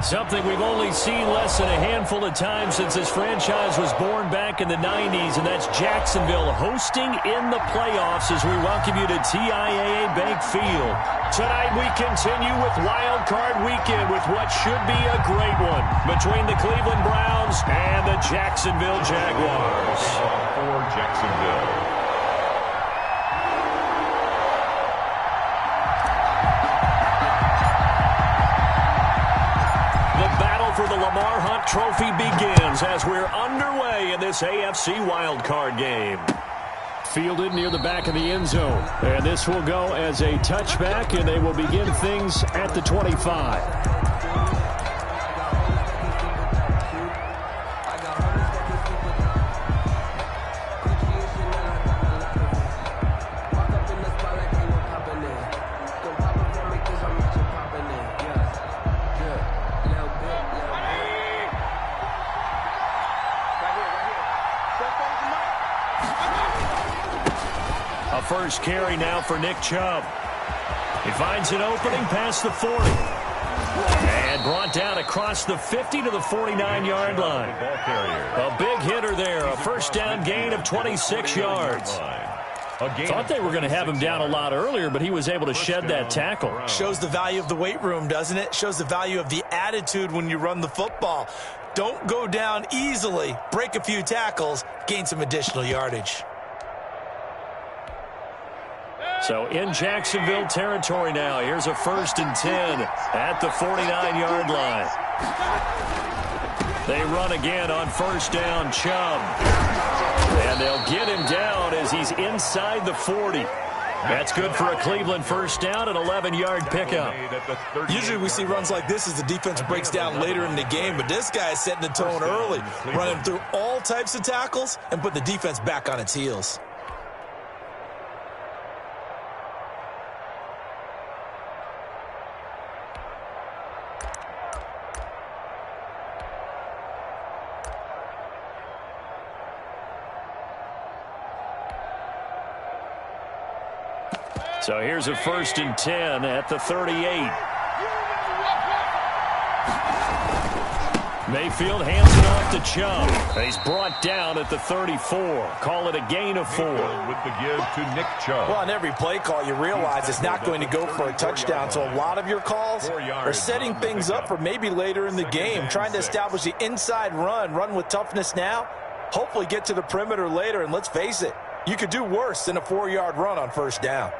Something we've only seen less than a handful of times since this franchise was born back in the 90s, and that's Jacksonville hosting in the playoffs as we welcome you to TIAA Bank Field. Tonight we continue with Wild Card Weekend with what should be a great one between the Cleveland Browns and the Jacksonville Jaguars. For Jacksonville. For the Lamar Hunt Trophy begins as we're underway in this AFC wildcard game. Fielded near the back of the end zone. And this will go as a touchback, and they will begin things at the 25. First carry now for Nick Chubb. He finds an opening past the 40. And brought down across the 50 to the 49-yard line. A big hitter there. A first down gain of 26 yards. Thought they were going to have him down a lot earlier, but he was able to shed that tackle. Shows the value of the weight room, doesn't it? Shows the value of the attitude when you run the football. Don't go down easily. Break a few tackles. Gain some additional yardage. So in Jacksonville territory now. Here's a 1st and 10 at the 49-yard line. They run again on first down, Chubb. And they'll get him down as he's inside the 40. That's good for a Cleveland first down, an 11-yard pickup. Usually we see runs like this as the defense breaks down later in the game, but this guy is setting the tone early, running through all types of tackles and put the defense back on its heels. So here's a 1st and 10 at the 38. Mayfield hands it off to Chubb. He's brought down at the 34. Call it a gain of 4. With the give to Nick Chubb. Well, on every play call, you realize it's not going to go for a touchdown. So a lot of your calls are setting things up for maybe later in the game, trying to establish the inside run with toughness now, hopefully get to the perimeter later. And let's face it, you could do worse than a 4-yard run on first down.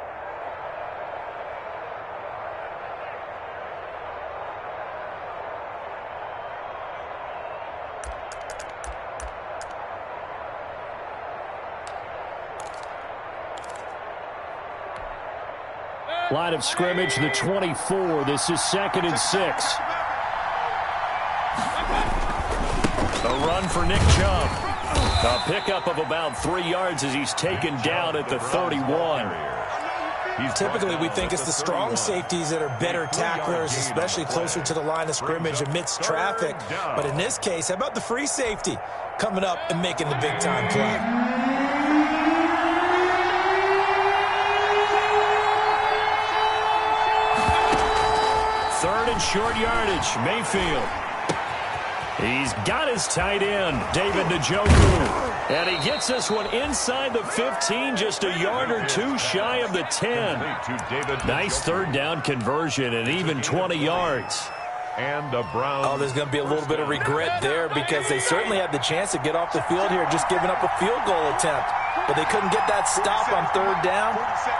Line of scrimmage, the 24. This is 2nd and 6. A run for Nick Chubb. A pickup of about 3 yards as he's taken down at the 31. Typically, we think it's the strong safeties that are better tacklers, especially closer to the line of scrimmage amidst traffic. But in this case, how about the free safety coming up and making the big-time play? Third and short yardage, Mayfield. He's got his tight end, David Njoku. And he gets this one inside the 15, just a yard or two shy of the 10. Nice third down conversion and even 20 yards. And the Browns. Oh, there's going to be a little bit of regret there because they certainly had the chance to get off the field here, just giving up a field goal attempt. But they couldn't get that stop on third down.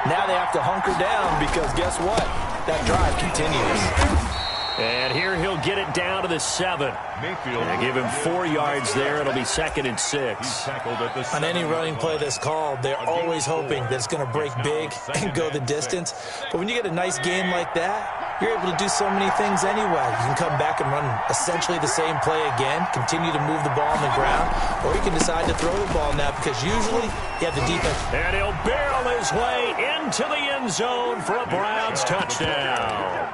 Now they have to hunker down because guess what? That drive continues. And here he'll get it down to the 7. And give him 4 yards there. It'll be 2nd and 6. On any running play that's called, they're always hoping that it's going to break big and go the distance. But when you get a nice game like that, you're able to do so many things anyway. You can come back and run essentially the same play again, continue to move the ball on the ground, or you can decide to throw the ball now because usually you have the defense. And he'll barrel his way into the end zone for a Browns touchdown.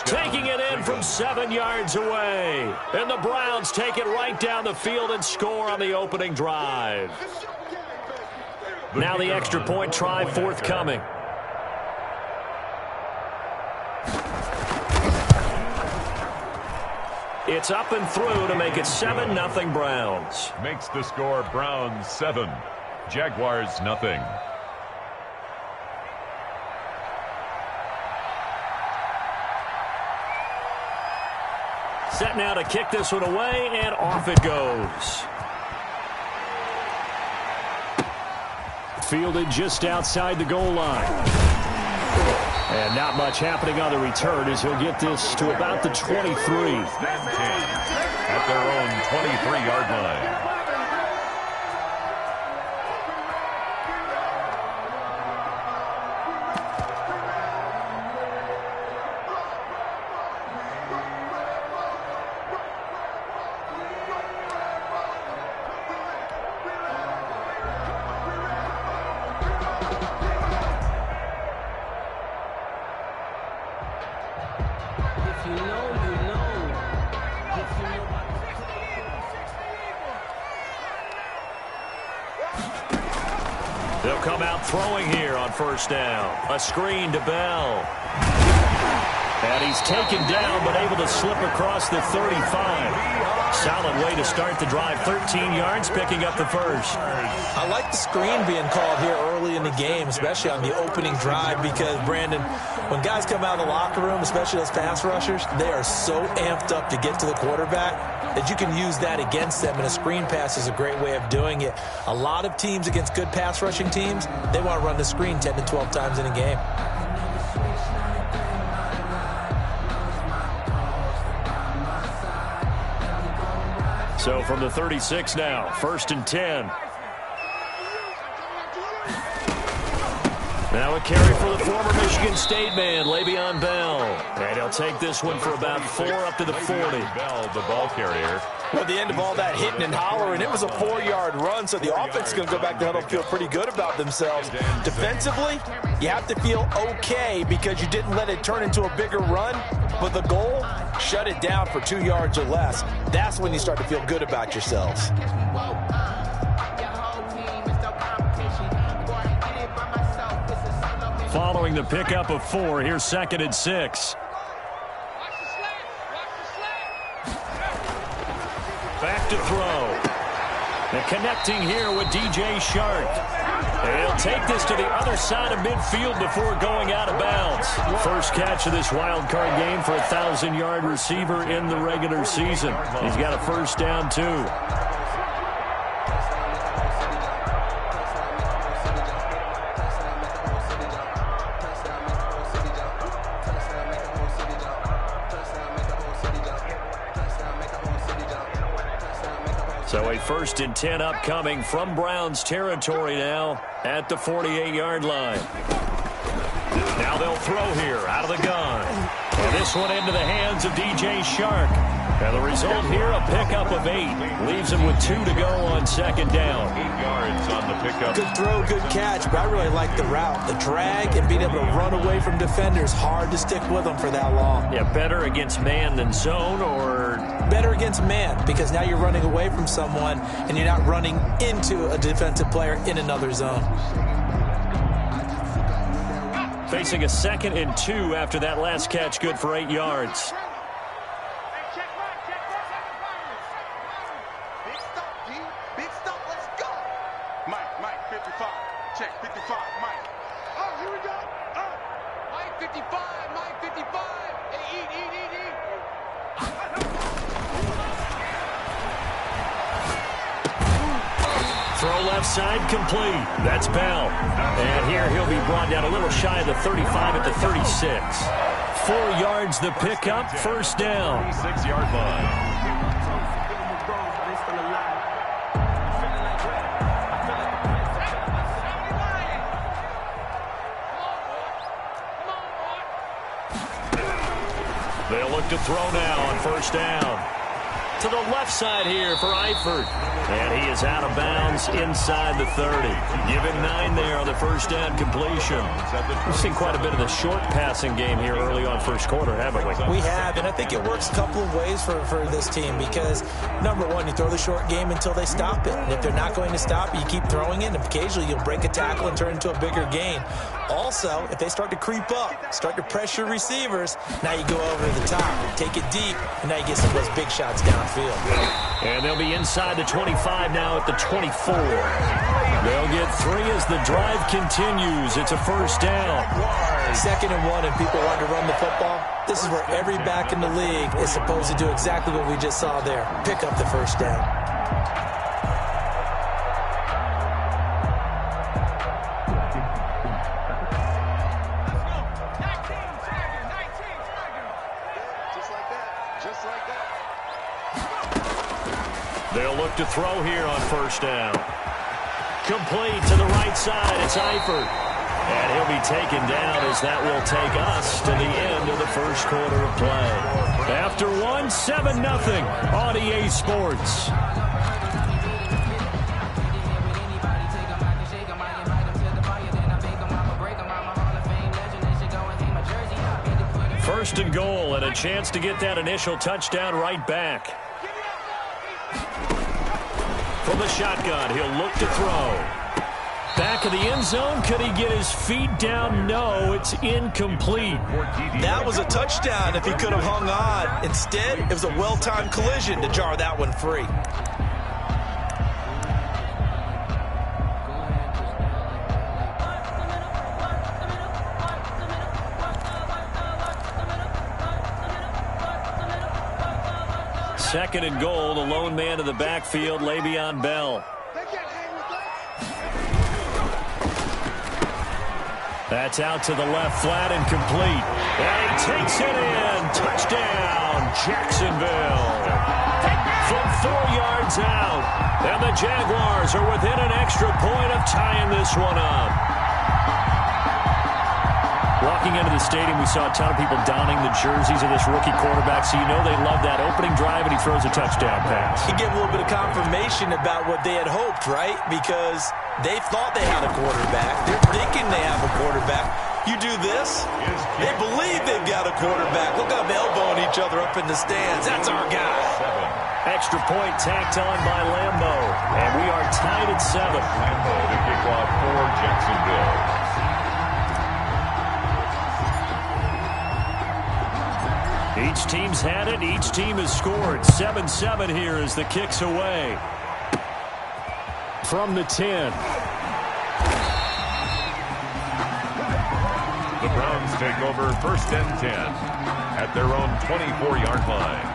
Taking it in from 7 yards away. And the Browns take it right down the field and score on the opening drive. Now the extra point try forthcoming. It's up and through to make it 7-0 Browns. Makes the score Browns 7, Jaguars nothing. Set now to kick this one away, and off it goes. Fielded just outside the goal line. And not much happening on the return as he'll get this to about the 23. At their own 23-yard line. They'll come out throwing here on first down. A screen to Bell. And he's taken down, but able to slip across the 35. Solid way to start the drive. 13 yards, picking up the first. I like the screen being called here early in the game, especially on the opening drive, because, Brandon, when guys come out of the locker room, especially those pass rushers, they are so amped up to get to the quarterback that you can use that against them, and a screen pass is a great way of doing it. A lot of teams against good pass rushing teams, they want to run the screen 10 to 12 times in a game. So from the 36 now, 1st and 10. Now a carry for the former Michigan State man, Le'Veon Bell. And he'll take this one for about 4 up to the 40. Bell, the ball carrier. Well, at the end of all that hitting and hollering, it was a 4-yard run, so the offense is going to go back to huddle and feel pretty good about themselves. Defensively, you have to feel okay because you didn't let it turn into a bigger run, but the goal, shut it down for 2 yards or less. That's when you start to feel good about yourselves. Following the pickup of 4, here's 2nd and 6. Back to throw. And connecting here with DJ Shark. And he'll take this to the other side of midfield before going out of bounds. First catch of this wild card game for a 1,000-yard receiver in the regular season. He's got a first down, too. So a 1st and 10 upcoming from Browns territory now at the 48-yard line. Now they'll throw here out of the gun. And this one into the hands of DJ Shark. And the result here, a pickup of 8. Leaves him with 2 to go on 2nd down. 8 yards on the pickup. Good throw, good catch, but I really like the route. The drag and being able to run away from defenders, hard to stick with them for that long. Yeah, better against man than zone, or better against man, because now you're running away from someone and you're not running into a defensive player in another zone. Facing a 2nd and 2 after that last catch, good for 8 yards. Mike, 55. Check, 55, Mike. Oh, here we go. Oh. Mike, 55, Mike, 55. Hey, eat. Throw left side complete. That's Bell. And here he'll be brought down a little shy of the 35 at the 36. 4 yards the pickup, first down. 36-yard line. They'll look to throw now on first down. To the left side here for Eifert. And he is out of bounds inside the 30. Give him 9 there on the first down completion. We've seen quite a bit of the short passing game here early on first quarter, haven't we? We have, and I think it works a couple of ways for this team because, number one, you throw the short game until they stop it. And if they're not going to stop it, you keep throwing it, and occasionally you'll break a tackle and turn into a bigger gain. Also, if they start to creep up, start to pressure receivers, now you go over to the top, take it deep, and now you get some of those big shots downfield. And they'll be inside the 25 now at the 24. They'll get 3 as the drive continues. It's a first down. 2nd and 1, and people want to run the football. This is where every back in the league is supposed to do exactly what we just saw there. Pick up the first down. They'll look to throw here on first down. Complete to the right side. It's Eifert. And he'll be taken down as that will take us to the end of the first quarter of play. After 1, 7-0 on EA Sports. First and goal, and a chance to get that initial touchdown right back. From the shotgun, he'll look to throw. Back of the end zone, could he get his feet down? No, it's incomplete. That was a touchdown if he could have hung on. Instead, it was a well-timed collision to jar that one free. Second and goal, the lone man in the backfield, Le'Veon Bell. That's out to the left, flat and complete. And he takes it in. Touchdown, Jacksonville. From 4 yards out. And the Jaguars are within an extra point of tying this one up. Walking into the stadium, we saw a ton of people donning the jerseys of this rookie quarterback, so you know they love that opening drive, and he throws a touchdown pass. He gave a little bit of confirmation about what they had hoped, right? Because they thought they had a quarterback. They're thinking they have a quarterback. You do this, they believe they've got a quarterback. Look at them elbowing each other up in the stands. That's our guy. Extra point tacked on by Lambo, and we are tied at 7. Lambo to kick off for Jacksonville. Each team's had it. Each team has scored. 7-7 here as the kick's away. From the 10. The Browns take over 1st and 10 at their own 24-yard line.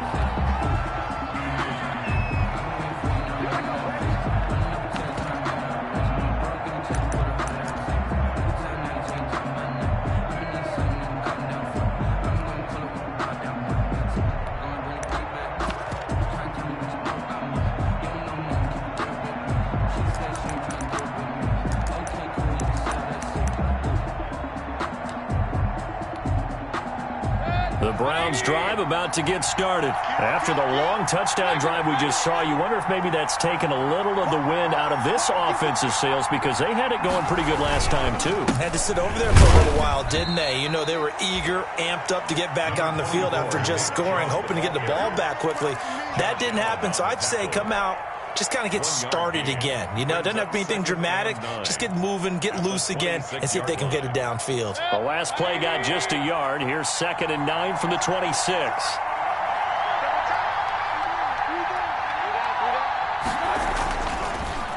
The Browns drive about to get started. After the long touchdown drive we just saw, you wonder if maybe that's taken a little of the wind out of this offensive sails, because they had it going pretty good last time too. Had to sit over there for a little while, didn't they? You know, they were eager, amped up to get back on the field after just scoring, hoping to get the ball back quickly. That didn't happen, so I'd say come out, just kind of get started again. You know, doesn't have to be anything dramatic. Just get moving, get loose again, and see if they can get it downfield. The last play got just a yard. Here's 2nd and 9 from the 26.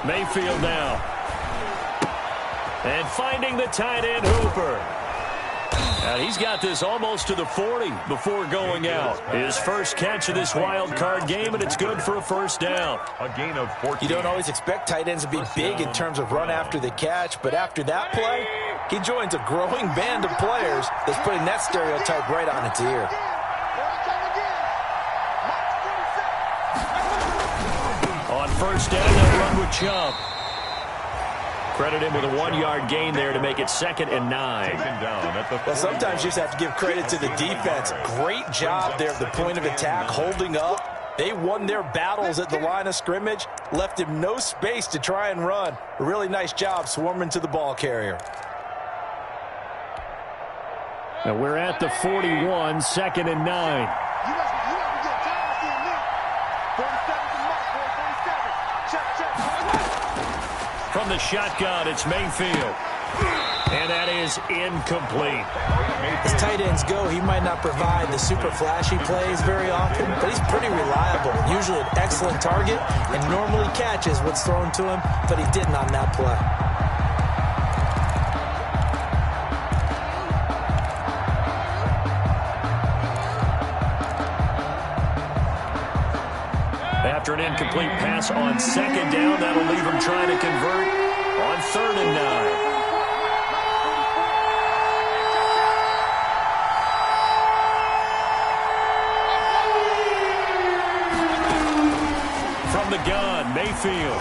Mayfield now. And finding the tight end, Hooper. And he's got this almost to the 40 before going out. His first catch of this wild card game, and it's good for a first down. A gain of 14. You don't always expect tight ends to be big in terms of run after the catch, but after that play, he joins a growing band of players that's putting that stereotype right on its ear. On first down, they'll run with Chubb. Credit him with a 1-yard gain there to make it 2nd and 9. Well, sometimes you just have to give credit to the defense. Great job there at the point of attack, holding up. They won their battles at the line of scrimmage, left him no space to try and run. A really nice job swarming to the ball carrier. And we're at the 41, 2nd and 9. From the shotgun, it's Mayfield. And that is incomplete. As tight ends go, he might not provide the super flashy plays very often, but he's pretty reliable. Usually an excellent target and normally catches what's thrown to him, but he didn't on that play. After an incomplete pass on second down, that'll leave him trying to convert on 3rd and 9. The gun, Mayfield.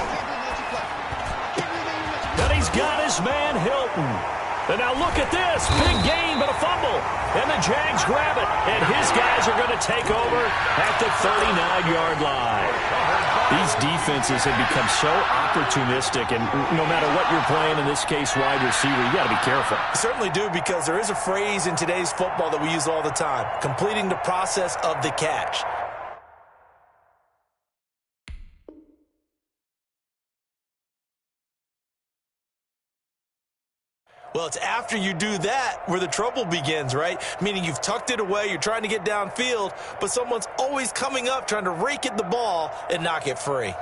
And he's got his man, Hilton. And now look at this. Big gain, but a fumble. And the Jags grab it. And his guys are going to take over at the 39-yard line. These defenses have become so opportunistic, and no matter what you're playing, in this case, wide receiver, you got to be careful. Certainly do, because there is a phrase in today's football that we use all the time, completing the process of the catch. Well, it's after you do that where the trouble begins, right? Meaning you've tucked it away, you're trying to get downfield, but someone's always coming up trying to rake at the ball and knock it free.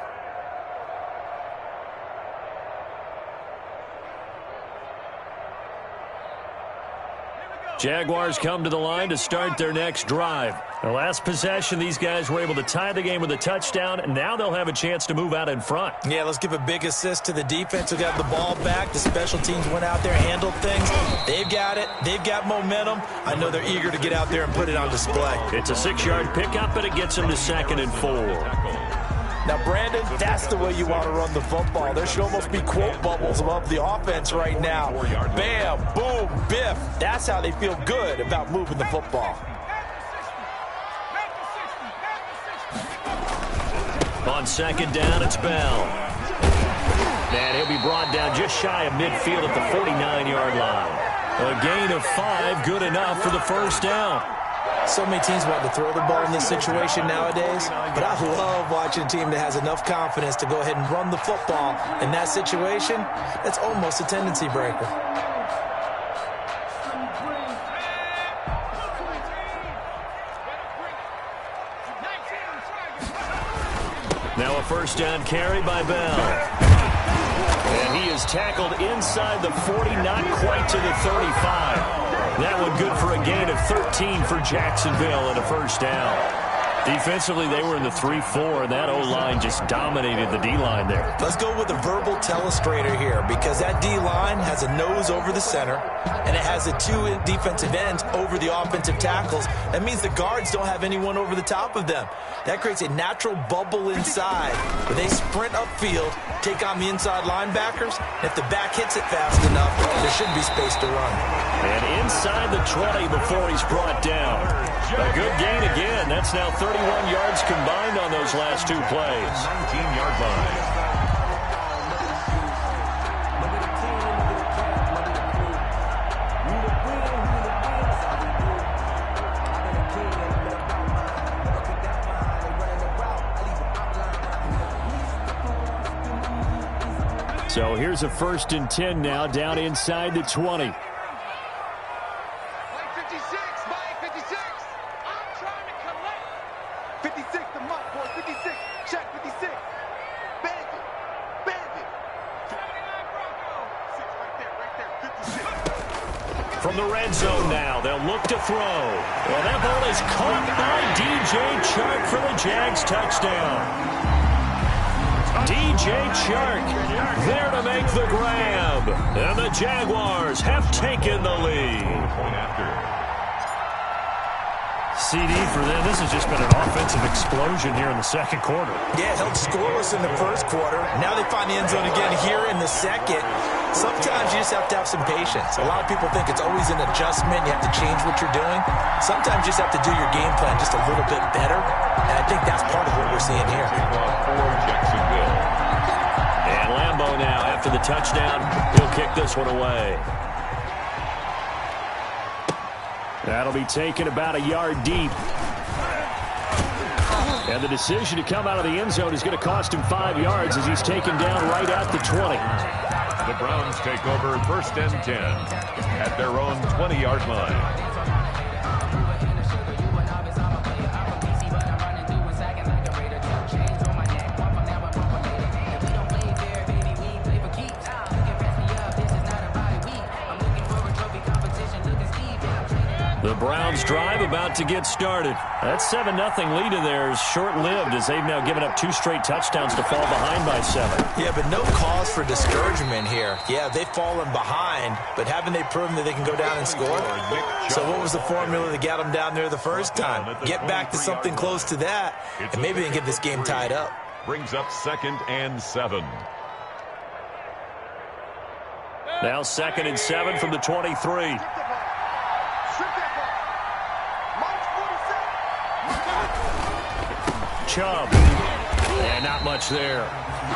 Jaguars come to the line to start their next drive. The last possession, these guys were able to tie the game with a touchdown, and now they'll have a chance to move out in front. Yeah, let's give a big assist to the defense who got the ball back. The special teams went out there, handled things. They've got it. They've got momentum. I know they're eager to get out there and put it on display. It's a 6-yard pickup, but it gets them to 2nd and 4. Now, Brandon, that's the way you want to run the football. There should almost be quote bubbles above the offense right now. Bam, boom, biff. That's how they feel good about moving the football. On 2nd down, it's Bell. And he'll be brought down just shy of midfield at the 49-yard line. A gain of 5, good enough for the 1st down. So many teams want to throw the ball in this situation nowadays, but I love watching a team that has enough confidence to go ahead and run the football. In that situation, that's almost a tendency breaker. Now a 1st down carry by Bell. And he is tackled inside the 40, not quite to the 35. That one good for a gain of 13 for Jacksonville and a 1st down. Defensively, they were in the 3-4, and that O-line just dominated the D-line there. Let's go with a verbal telestrator here, because that D-line has a nose over the center, and it has the 2 defensive ends over the offensive tackles. That means the guards don't have anyone over the top of them. That creates a natural bubble inside where they sprint upfield, take on the inside linebackers. If the back hits it fast enough, there should be space to run. And inside the 20 before he's brought down. A good gain again. That's now 31 yards combined on those last 2 plays. 19-yard line. So here's a 1st and 10 now, down inside the 20. From the red zone now, they'll look to throw. Well, that ball is caught by DJ Chark for the Jags touchdown. DJ Chark there to make the grab. And the Jaguars have taken the lead. CD for them. This has just been an offensive explosion here in the 2nd quarter. Yeah, held scoreless in the 1st quarter. Now they find the end zone again here in the 2nd. Sometimes you just have to have some patience. A lot of people think it's always an adjustment. You have to change what you're doing. Sometimes you just have to do your game plan just a little bit better. And I think that's part of what we're seeing here. And Lambeau now, after the touchdown, he'll kick this one away. That'll be taken about a yard deep. And the decision to come out of the end zone is going to cost him 5 yards as he's taken down right at the 20. The Browns take over 1st and 10 at their own 20-yard line. The Browns drive about to get started. That 7-0 lead of theirs short-lived as they've now given up 2 straight touchdowns to fall behind by 7. Yeah, but no cause for discouragement here. Yeah, they've fallen behind, but haven't they proven that they can go down and score? So what was the formula that got them down there the first time? Get back to something close to that, and maybe they can get this game tied up. Brings up 2nd and 7. Now 2nd and 7 from the 23. Chubb. And not much there.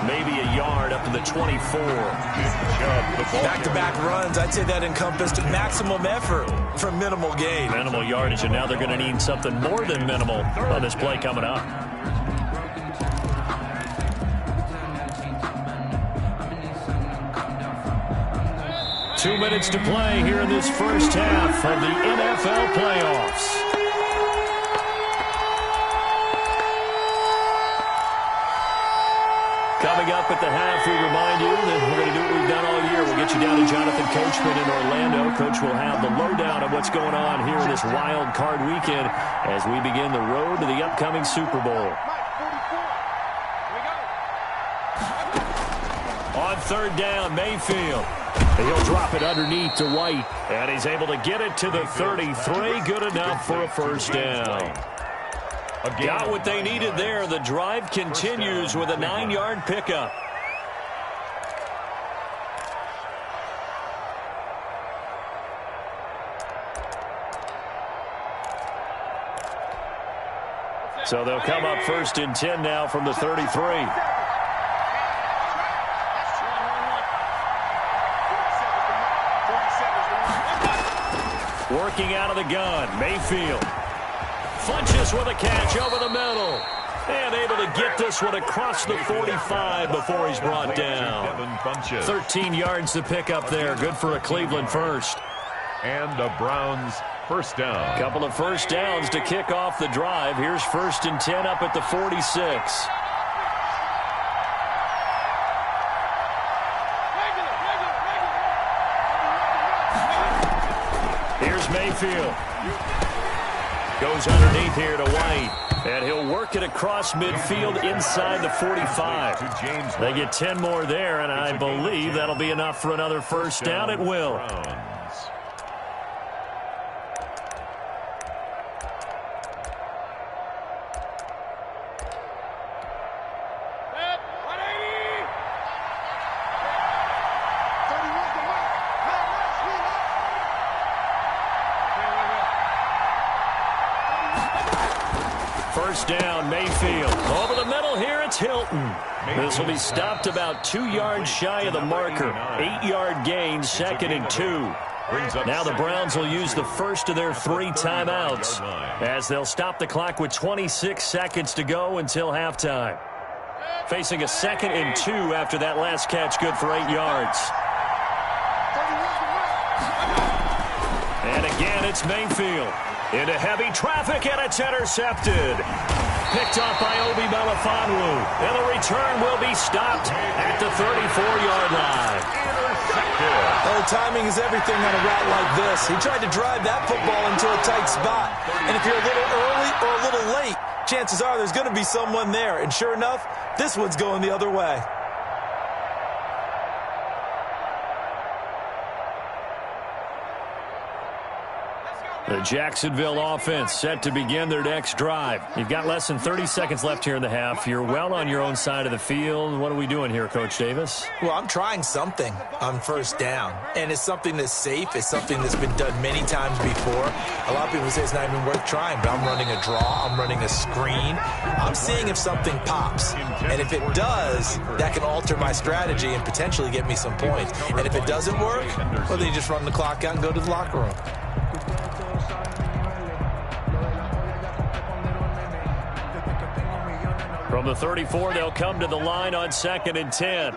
Maybe a yard up to the 24. Back-to-back runs. I'd say that encompassed maximum effort for minimal gain. Minimal yardage, and now they're going to need something more than minimal on this play coming up. Two minutes to play here in this first half of the NFL playoffs. Coming up at the half, we remind you that we're going to do what we've done all year. We'll get you down to Jonathan Coachman in Orlando. Coach will have the lowdown of what's going on here in this wild card weekend as we begin the road to the upcoming Super Bowl. On 3rd down, Mayfield. He'll drop it underneath to White, and he's able to get it to the 33. Good enough for a first down. Got what they needed there. The drive continues with a 9-yard pickup. So they'll come up 1st and 10 now from the 33. Working out of the gun, Mayfield. Funches with a catch over the middle. And able to get this one across the 45 before he's brought down. 13 yards to pick up there. Good for a Cleveland first. And the Browns first down. Couple of first downs to kick off the drive. Here's 1st and 10 up at the 46. Here's Mayfield. Goes underneath here to White. And he'll work it across midfield inside the 45. They get 10 more there, and I believe that'll be enough for another first down. It will. First down, Mayfield. Over the middle here, it's Hilton. This will be stopped about 2 yards shy of the marker. 8-yard gain, 2nd and 2. Now the Browns will use the first of their 3 timeouts as they'll stop the clock with 26 seconds to go until halftime. Facing a 2nd and 2 after that last catch, good for 8 yards. And again, it's Mayfield. Into heavy traffic, and it's intercepted. Picked off by Obi Melifonwu. And the return will be stopped at the 34-yard line. Oh, timing is everything on a route like this. He tried to drive that football into a tight spot. And if you're a little early or a little late, chances are there's going to be someone there. And sure enough, this one's going the other way. The Jacksonville offense set to begin their next drive. You've got less than 30 seconds left here in the half. You're well on your own side of the field. What are we doing here, Coach Davis? Well, I'm trying something on first down. And it's something that's safe. It's something that's been done many times before. A lot of people say it's not even worth trying, but I'm running a draw. I'm running a screen. I'm seeing if something pops. And if it does, that can alter my strategy and potentially get me some points. And if it doesn't work, well, then you just run the clock out and go to the locker room. From the 34, they'll come to the line on 2nd and 10.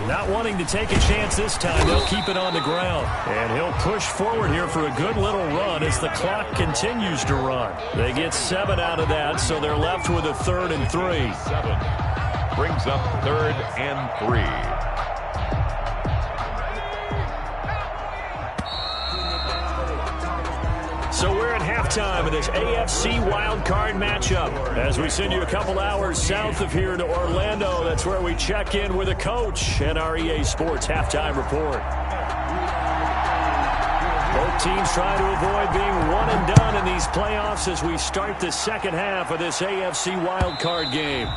Not wanting to take a chance this time, they'll keep it on the ground. And he'll push forward here for a good little run as the clock continues to run. They get 7 out of that, so they're left with a 3rd and 3. 7 brings up 3rd and 3. So we're at halftime of this AFC wildcard matchup. As we send you a couple hours south of here to Orlando, that's where we check in with a coach and our EA Sports halftime report. Both teams try to avoid being one and done in these playoffs as we start the second half of this AFC wildcard game.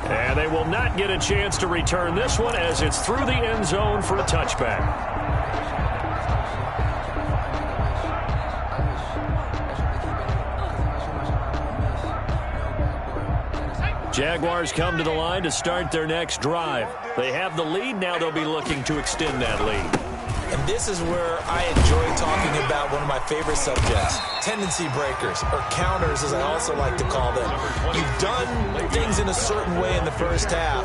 And they will not get a chance to return this one as it's through the end zone for a touchback. Jaguars come to the line to start their next drive. They have the lead. Now they'll be looking to extend that lead. And this is where I enjoy talking about one of my favorite subjects, tendency breakers, or counters as I also like to call them. You've done things in a certain way in the first half,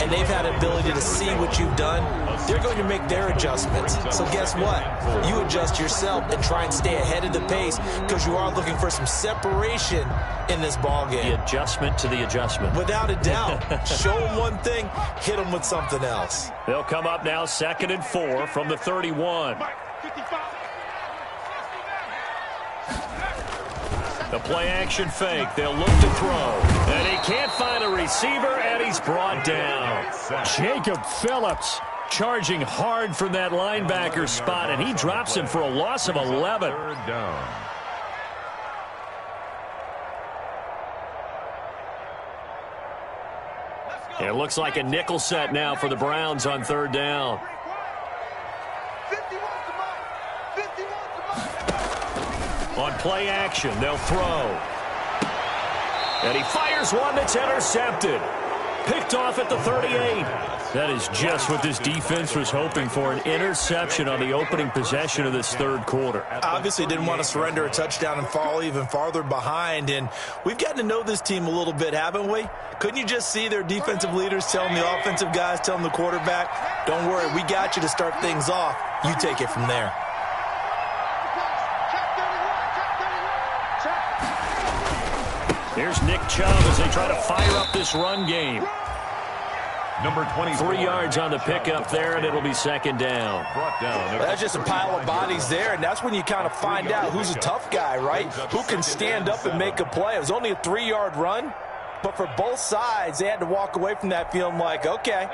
and they've had an ability to see what you've done. They're going to make their adjustments. So guess what? You adjust yourself and try and stay ahead of the pace because you are looking for some separation in this ballgame. The adjustment to the adjustment. Without a doubt. Show them one thing, hit them with something else. They'll come up now 2nd and 4 from the 31. The play action fake. They'll look to throw. And he can't find a receiver, and he's brought down. Jacob Phillips charging hard from that linebacker spot, and he drops him for a loss of 11. 3rd down. It looks like a nickel set now for the Browns on 3rd down. On play action, they'll throw. And he fires one that's intercepted. Picked off at the 38. That is just what this defense was hoping for, an interception on the opening possession of this 3rd quarter. Obviously didn't want to surrender a touchdown and fall even farther behind, and we've gotten to know this team a little bit, haven't we? Couldn't you just see their defensive leaders telling the offensive guys, telling the quarterback, don't worry, we got you to start things off. You take it from there. Here's Nick Chubb as they try to fire up this run game. Number 24. 3 yards on the pickup there, and it'll be 2nd down. That's just a pile of bodies there, and that's when you kind of find out who's a tough guy, right? Who can stand up and make a play. It was only a 3-yard run, but for both sides, they had to walk away from that feeling like, okay,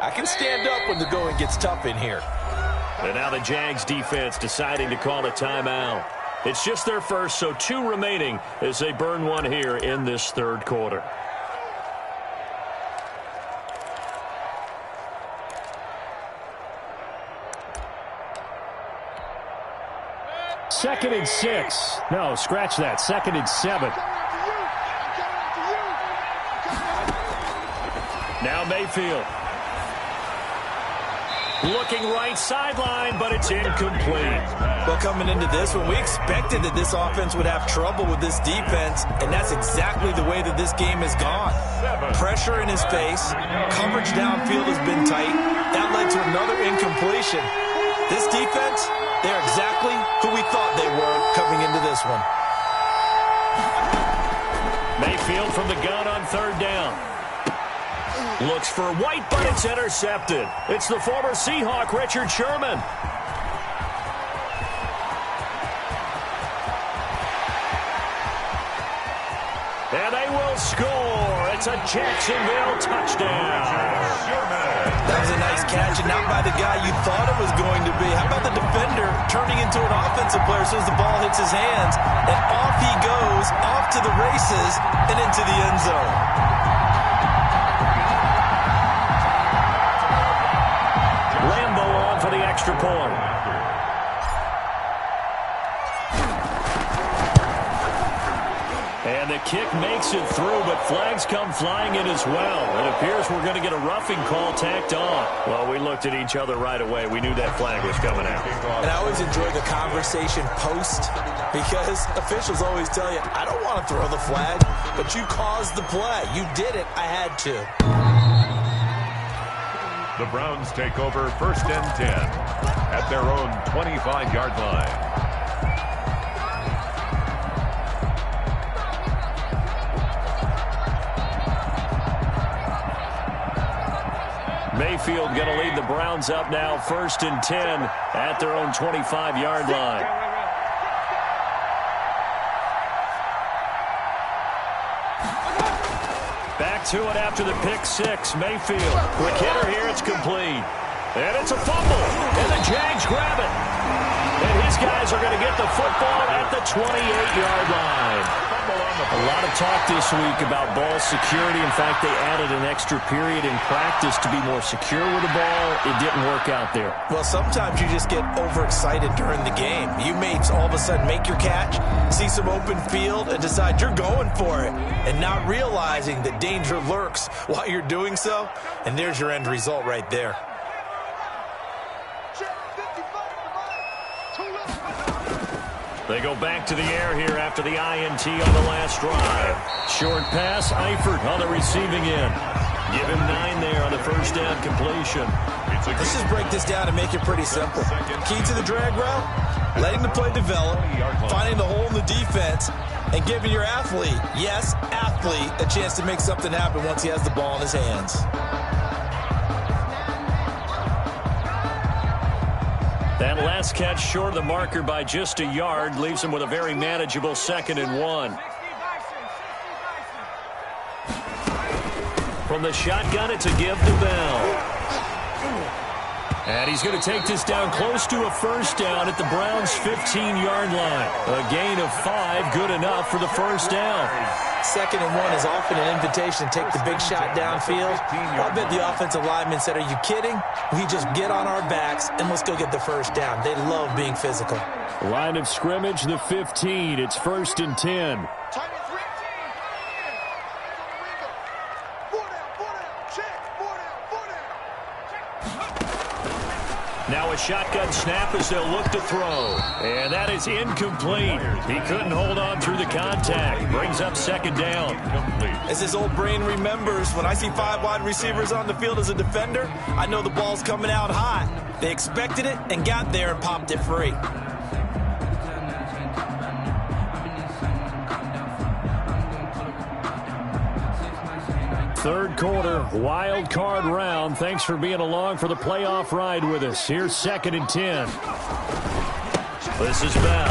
I can stand up when the going gets tough in here. And now the Jags defense deciding to call a timeout. It's just their first, so 2 remaining as they burn one here in this 3rd quarter. Second and 6. No, scratch that. 2nd and 7. Now Mayfield. Looking right sideline, but it's incomplete. Well, coming into this one, we expected that this offense would have trouble with this defense, and that's exactly the way that this game has gone. Pressure in his face. Coverage downfield has been tight. That led to another incompletion. This defense, they're exactly who we thought they were coming into this one. Mayfield from the gun on 3rd down. Looks for White, but it's intercepted. It's the former Seahawk, Richard Sherman. And they will score. It's a Jacksonville touchdown. That was a nice catch, and not by the guy you thought it was going to be. How about the defender turning into an offensive player as soon as the ball hits his hands, and off he goes, off to the races, and into the end zone. Lambo on for the extra point. And the kick makes it through, but flags come flying in as well. It appears we're going to get a roughing call tacked on. Well, we looked at each other right away. We knew that flag was coming out. And I always enjoy the conversation post because officials always tell you, I don't want to throw the flag, but you caused the play. You did it. I had to. The Browns take over 1st and 10 at their own 25-yard line. Mayfield going to lead the Browns up now, 1st and 10 at their own 25-yard line. Back to it after the pick six. Mayfield, quick hitter here, it's complete. And it's a fumble, and the Jags grab it. And his guys are going to get the football at the 28-yard line. A lot of talk this week about ball security. In fact, they added an extra period in practice to be more secure with the ball. It didn't work out there. Well, sometimes you just get overexcited during the game. You may all of a sudden make your catch, see some open field, and decide you're going for it, and not realizing that danger lurks while you're doing so. And there's your end result right there. They go back to the air here after the INT on the last drive. Short pass, Eifert on the receiving end. Give him 9 there on the first down completion. Let's just break this down and make it pretty simple. Key to the drag route, letting the play develop, finding the hole in the defense, and giving your athlete, yes, athlete, a chance to make something happen once he has the ball in his hands. That last catch short of the marker by just a yard leaves him with a very manageable 2nd and 1. From the shotgun, it's a give to Bell. And he's going to take this down close to a first down at the Browns' 15-yard line. A gain of 5, good enough for the first down. 2nd and 1 is often an invitation to take the big shot downfield. I bet the offensive lineman said, are you kidding? We just get on our backs and let's go get the first down. They love being physical. Line of scrimmage, the 15. It's 1st and 10. Now a shotgun snap as they'll look to throw. And that is incomplete. He couldn't hold on through the contact. Brings up 2nd down. As his old brain remembers, when I see 5 wide receivers on the field as a defender, I know the ball's coming out hot. They expected it and got there and popped it free. Third quarter, wild card round. Thanks for being along for the playoff ride with us. Here's 2nd and 10. This is Bell.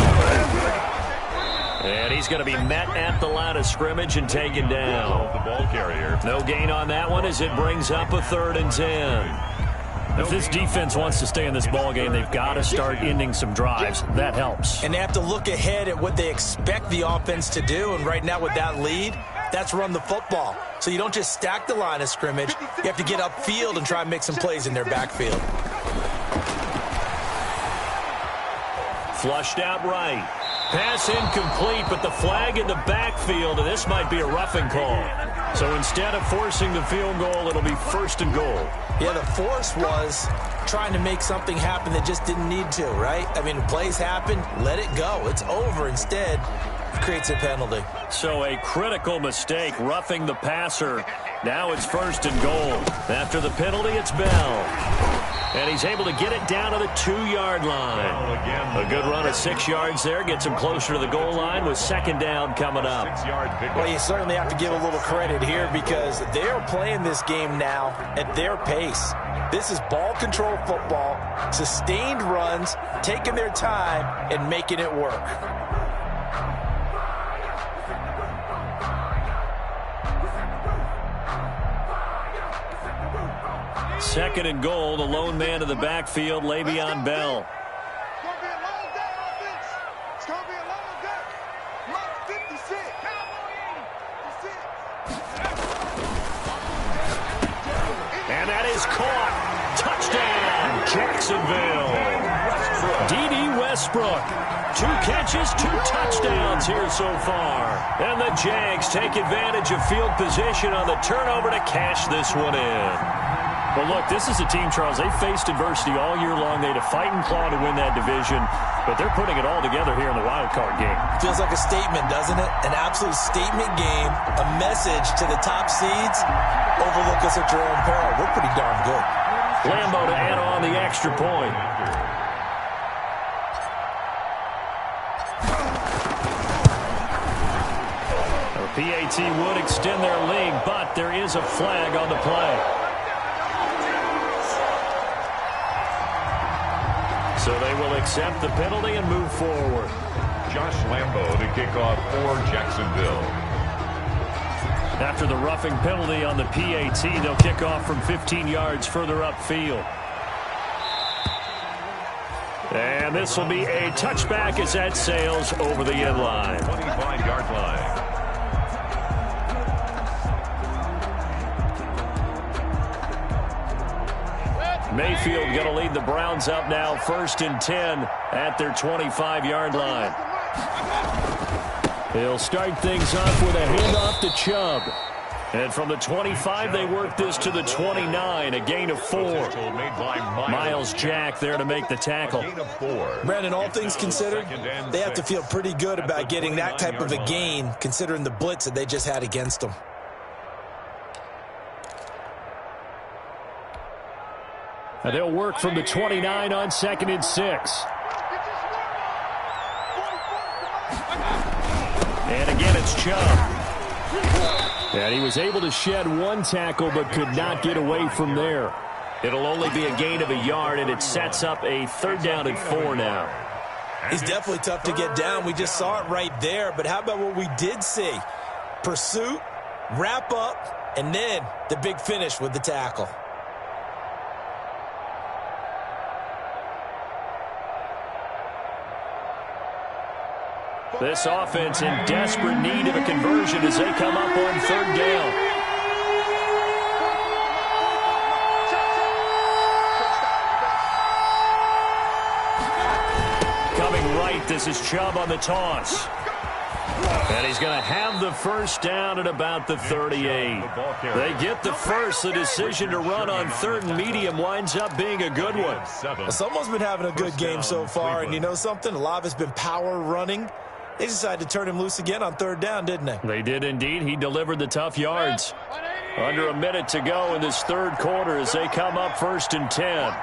And he's going to be met at the line of scrimmage and taken down. The ball carrier. No gain on that one as it brings up a 3rd and 10. If this defense wants to stay in this ball game, they've got to start ending some drives. That helps. And they have to look ahead at what they expect the offense to do. And right now with that lead, that's run the football. So you don't just stack the line of scrimmage. You have to get upfield and try and make some plays in their backfield. Flushed out right. Pass incomplete, but the flag in the backfield, and this might be a roughing call. So instead of forcing the field goal, it'll be 1st and goal. Yeah, the force was trying to make something happen that just didn't need to, right? I mean, plays happen, let it go. It's over. Instead, it creates a penalty. So a critical mistake, roughing the passer. Now it's 1st and goal. After the penalty, it's Bell. And he's able to get it down to the 2-yard line. A good run of 6 yards there. Gets him closer to the goal line with 2nd down coming up. Well, you certainly have to give a little credit here because they're playing this game now at their pace. This is ball control football, sustained runs, taking their time, and making it work. Second and goal, the lone man in the backfield, Le'Veon Bell. It's going to be a long day, offense. It's going to be a long day. Mark 56. And that is caught. Touchdown, Jacksonville. D.D. Westbrook. 2 catches, 2 touchdowns here so far. And the Jags take advantage of field position on the turnover to cash this one in. Well, look, this is a team, Charles, they faced adversity all year long. They had to fight and claw to win that division, but they're putting it all together here in the wild card game. Feels like a statement, doesn't it? An absolute statement game, a message to the top seeds. Overlook us at your own peril. We're pretty darn good. Lambo to add on the extra point. PAT would extend their lead, but there is a flag on the play. So they will accept the penalty and move forward. Josh Lambo to kick off for Jacksonville. After the roughing penalty on the PAT, they'll kick off from 15 yards further upfield. And this will be a touchback as that sails over the end line. 25-yard line. Mayfield going to lead the Browns up now, 1st and 10 at their 25-yard line. He'll start things off with a handoff to Chubb. And from the 25, they work this to the 29, a gain of 4. Miles Jack there to make the tackle. Brandon, all things considered, they have to feel pretty good about getting that type of a gain, considering the blitz that they just had against them. And they'll work from the 29 on 2nd and 6. And again, it's Chubb. And he was able to shed one tackle but could not get away from there. It'll only be a gain of a yard, and it sets up a 3rd down and 4 now. He's definitely tough to get down. We just saw it right there. But how about what we did see? Pursuit, wrap up, and then the big finish with the tackle. This offense in desperate need of a conversion as they come up on 3rd down. Coming right, this is Chubb on the toss. And he's going to have the 1st down at about the 38. They get the first. The decision to run on 3rd and medium winds up being a good one. Well, someone's been having a good game so far, and you know something? A lot of it's been power running. They decided to turn him loose again on 3rd down, didn't they? They did indeed. He delivered the tough yards. Under a minute to go in this 3rd quarter as they come up 1st and 10.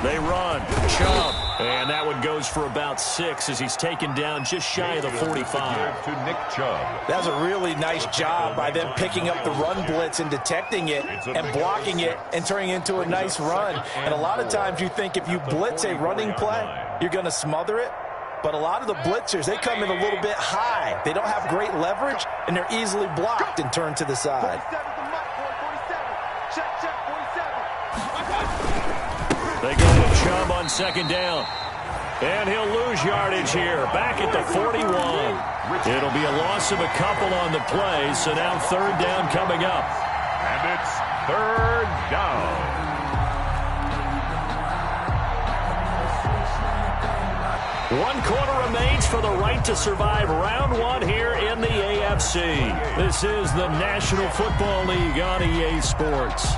They run. Chubb. And that one goes for about 6 as he's taken down just shy of the 45. To Nick Chubb. That was a really nice job by them picking up the run blitz and detecting it and blocking it and turning it into a nice run. And a lot of times you think if you blitz a running play, you're going to smother it. But a lot of the blitzers, they come in a little bit high. They don't have great leverage, and they're easily blocked and turned to the side. They go with Chubb on 2nd down. And he'll lose yardage here. Back at the 41. It'll be a loss of a couple on the play. So now 3rd down coming up. And it's 3rd down. One quarter remains for the right to survive round 1 here in the AFC. This is the National Football League on EA Sports.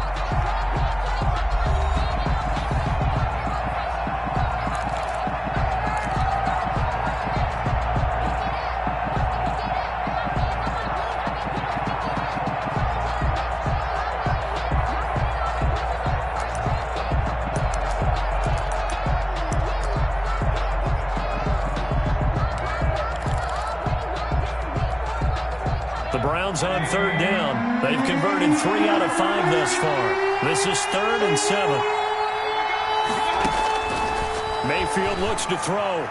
On 3rd down. They've converted 3 out of 5 thus far. This is 3rd and 7. Mayfield looks to throw.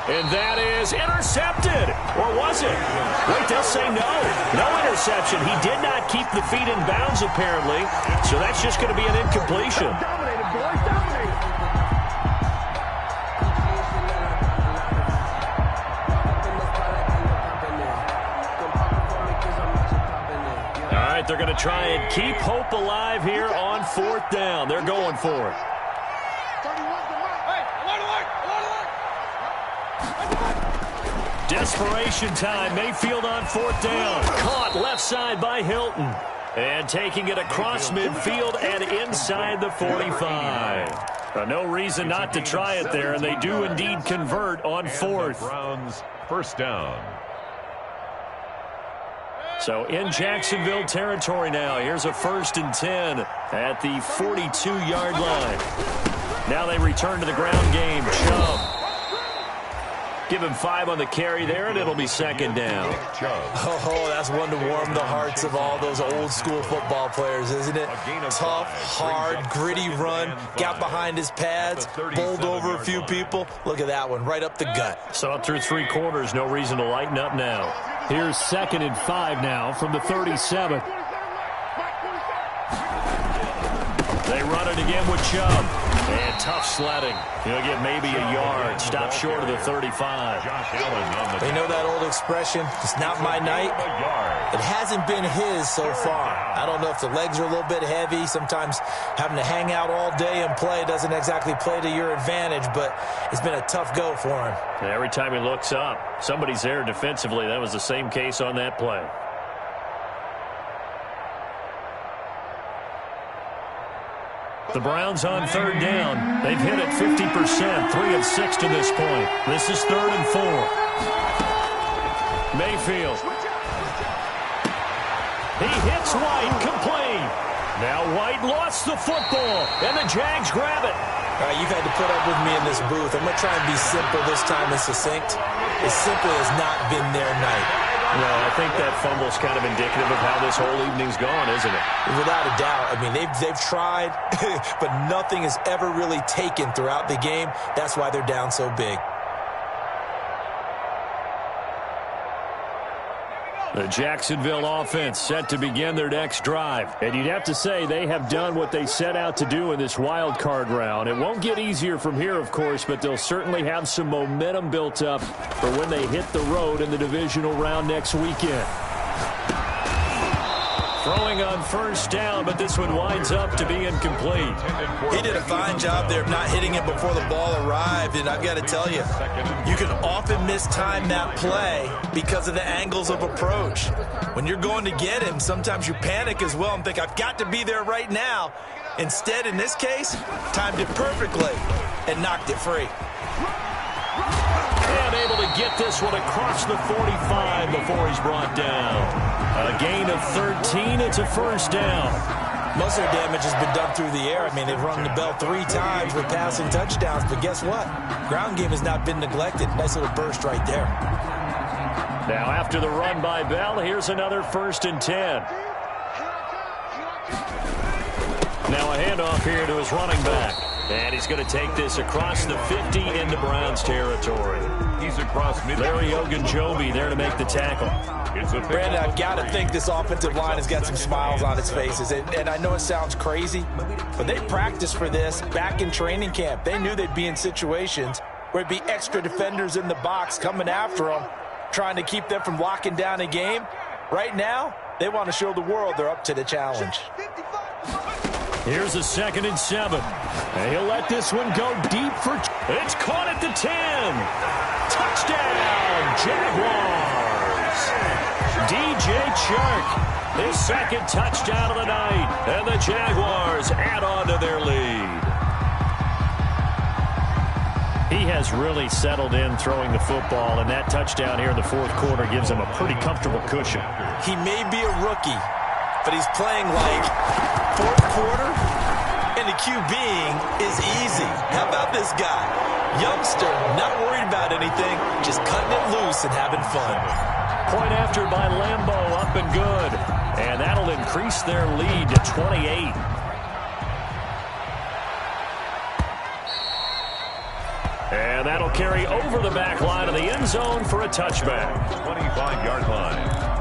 And that is intercepted. Or was it? Wait, they'll say no. No interception. He did not keep the feet in bounds, apparently. So that's just going to be an incompletion. Dominated, boys, dominated. They're going to try and keep hope alive here on 4th down. They're going for it. Desperation time. Mayfield on 4th down. Caught left side by Hilton. And taking it across midfield and inside the 45. No reason not to try it there, and they do indeed convert on 4th. Browns 1st down. So in Jacksonville territory now. Here's a 1st and 10 at the 42-yard line. Now they return to the ground game. Chubb. Give him 5 on the carry there, and it'll be 2nd down. Oh, that's one to warm the hearts of all those old-school football players, isn't it? Tough, hard, gritty run, got behind his pads, bowled over a few people. Look at that one, right up the gut. So up through 3 quarters, no reason to lighten up now. Here's 2nd and 5 now from the 37. They run it again with Chubb. And tough sledding. He'll get maybe a yard. Stop short of the 35. They know that old expression, it's not my night. It hasn't been his so far. I don't know if the legs are a little bit heavy. Sometimes having to hang out all day and play doesn't exactly play to your advantage, but it's been a tough go for him. And every time he looks up, somebody's there defensively. That was the same case on that play. The Browns on 3rd down. They've hit it 50%, 3 of 6 to this point. This is 3rd and 4. Mayfield. He hits White, complete. Now White lost the football, and the Jags grab it. All right, you've had to put up with me in this booth. I'm going to try and be simple this time and succinct. It simply has not been their night. No, I think that fumble's kind of indicative of how this whole evening's gone, isn't it? Without a doubt. I mean, they've tried, but nothing has ever really taken throughout the game. That's why they're down so big. The Jacksonville offense set to begin their next drive. And you'd have to say they have done what they set out to do in this wild card round. It won't get easier from here, of course, but they'll certainly have some momentum built up for when they hit the road in the divisional round next weekend. Throwing on 1st down, but this one winds up to be incomplete. He did a fine job there of not hitting it before the ball arrived, and I've got to tell you, you can often mistime that play because of the angles of approach. When you're going to get him, sometimes you panic as well and think, I've got to be there right now. Instead, in this case, timed it perfectly and knocked it free. And able to get this one across the 45 before he's brought down. A gain of 13, it's a 1st down. Most of their damage has been done through the air. I mean, they've rung the bell 3 times with passing touchdowns, but guess what? Ground game has not been neglected. Nice little burst right there. Now after the run by Bell, here's another 1st and 10. Now a handoff here to his running back. And he's going to take this across the 50 into Browns territory. He's across midfield. Larry Ogunjobi there to make the tackle. Brandon, I've got to think this offensive line has got some smiles on its faces. And I know it sounds crazy, but they practiced for this back in training camp. They knew they'd be in situations where it'd be extra defenders in the box coming after them, trying to keep them from locking down a game. Right now, they want to show the world they're up to the challenge. Here's a 2nd and 7. And he'll let this one go deep for... It's caught at the 10. Touchdown, Jaguars. DJ Chark, his 2nd touchdown of the night. And the Jaguars add on to their lead. He has really settled in throwing the football, and that touchdown here in the 4th quarter gives him a pretty comfortable cushion. He may be a rookie, but he's playing like 4th quarter, and the QBing is easy. How about this guy? Youngster, not worried about anything, just cutting it loose and having fun. Point after by Lambo, up and good. And that'll increase their lead to 28. And that'll carry over the back line of the end zone for a touchback. 25-yard line.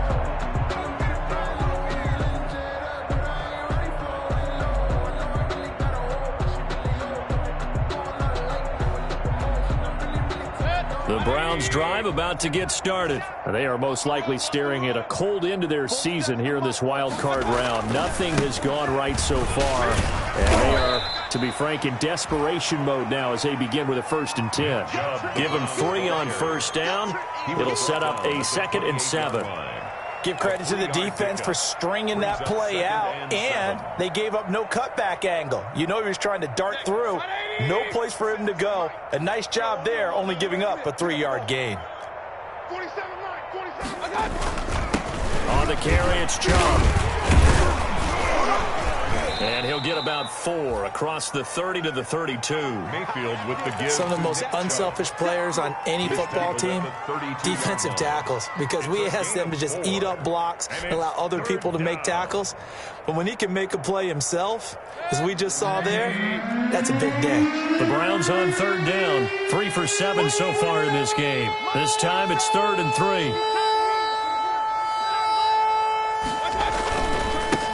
The Browns drive about to get started. They are most likely staring at a cold end to their season here in this wild card round. Nothing has gone right so far. And they are, to be frank, in desperation mode now as they begin with a 1st and 10. Give them 3 on 1st down. It'll set up a 2nd and 7. Give credit to the defense for stringing that play out, and they gave up no cutback angle. You know he was trying to dart through. No place for him to go. A nice job there, only giving up a 3-yard gain. On the carry, it's Chubb. And he'll get about 4 across the 30 to the 32. Mayfield with the give. Some of the most unselfish players on any football team, defensive tackles, because we ask them to just eat up blocks and allow other people to make tackles. But when he can make a play himself, as we just saw there, that's a big day. The Browns on 3rd down. 3 for 7 so far in this game. This time it's 3rd and 3.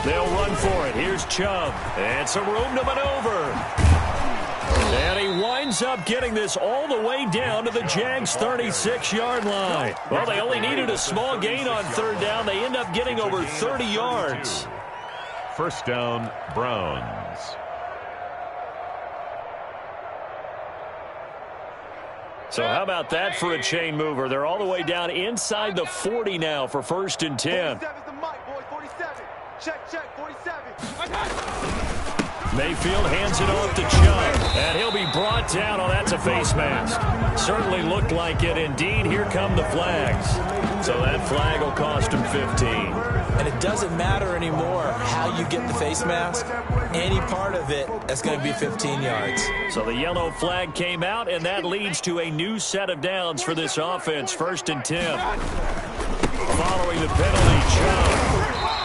They'll run for it. Here's Chubb. And some room to maneuver. And he winds up getting this all the way down to the Jags' 36-yard line. Well, they only needed a small gain on 3rd down. They end up getting over 30 yards. 1st down, Browns. So how about that for a chain mover? They're all the way down inside the 40 now for 1st and 10. 47's the mic, boys. 47. Check, 47. Mayfield hands it off to Chubb, and he'll be brought down. Oh, that's a face mask. Certainly looked like it. Indeed, here come the flags. So that flag will cost him 15. And it doesn't matter anymore how you get the face mask. Any part of it, that's going to be 15 yards. So the yellow flag came out, and that leads to a new set of downs for this offense. 1st and 10. Following the penalty, Chubb.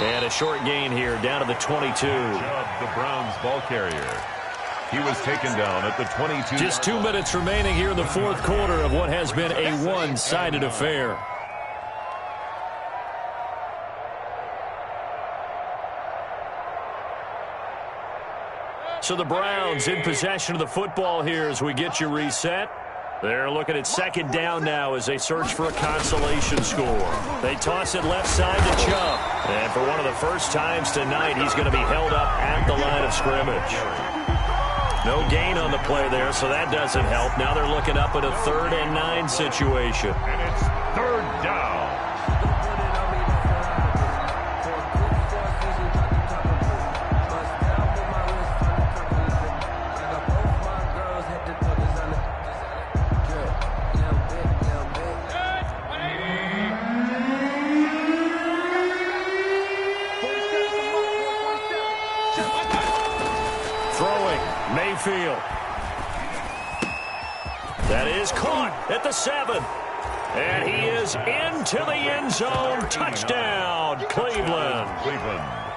And a short gain here, down to the 22. Chubb, the Browns ball carrier. He was taken down at the 22. Just 2 minutes remaining here in the 4th quarter of what has been a one-sided affair. So the Browns in possession of the football here as we get you reset. They're looking at 2nd down now as they search for a consolation score. They toss it left side to Chubb. And for one of the first times tonight, he's going to be held up at the line of scrimmage. No gain on the play there, so that doesn't help. Now they're looking up at a 3rd and 9 situation. And it's 3rd down. Mayfield. That is caught at the 7. And he is into the end zone. Touchdown, Cleveland.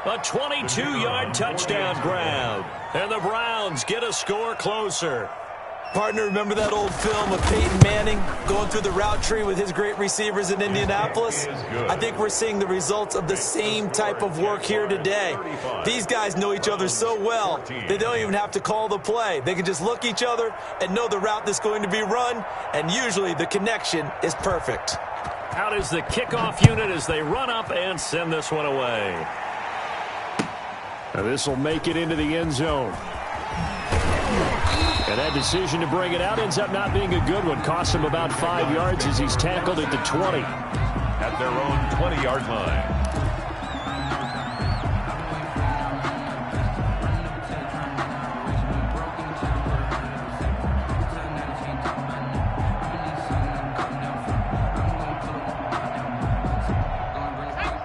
A 22-yard touchdown grab. And the Browns get a score closer. Partner, remember that old film of Peyton Manning going through the route tree with his great receivers in Indianapolis? I think we're seeing the results of the same type of work here today. These guys know each other so well, they don't even have to call the play. They can just look each other and know the route that's going to be run, and usually the connection is perfect. Out is the kickoff unit as they run up and send this one away. Now this will make it into the end zone. And that decision to bring it out ends up not being a good one. Costs him about 5 yards as he's tackled at the 20. At their own 20-yard line.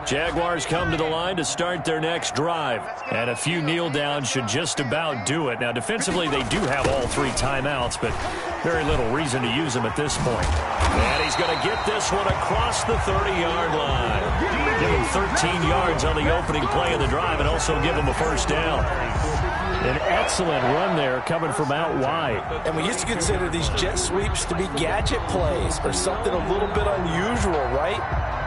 Jaguars come to the line to start their next drive. And a few kneel downs should just about do it. Now, defensively, they do have all 3 timeouts, but very little reason to use them at this point. And he's going to get this one across the 30-yard line. Give him 13 yards on the opening play of the drive and also give him a 1st down. An excellent run there coming from out wide. And we used to consider these jet sweeps to be gadget plays or something a little bit unusual, right?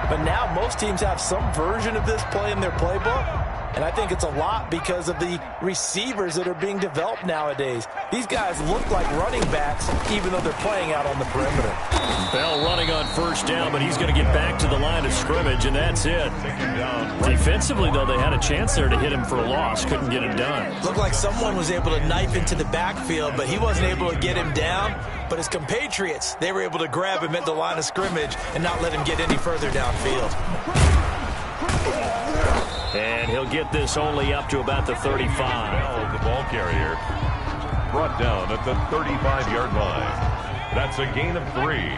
But now most teams have some version of this play in their playbook. And I think it's a lot because of the receivers that are being developed nowadays. These guys look like running backs even though they're playing out on the perimeter. Bell running on 1st down, but he's going to get back to the line of scrimmage, and that's it. Defensively, though, they had a chance there to hit him for a loss. Couldn't get it done. Looked like someone was able to knife into the backfield, but he wasn't able to get him down. But his compatriots, they were able to grab him at the line of scrimmage and not let him get any further downfield. And he'll get this only up to about the 35. Bell, the ball carrier, brought down at the 35-yard line. That's a gain of 3.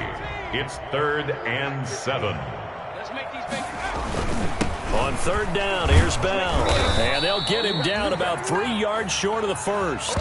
It's 3rd and 7. Let's make these big. On third down, here's Bell. And they'll get him down about 3 yards short of the first.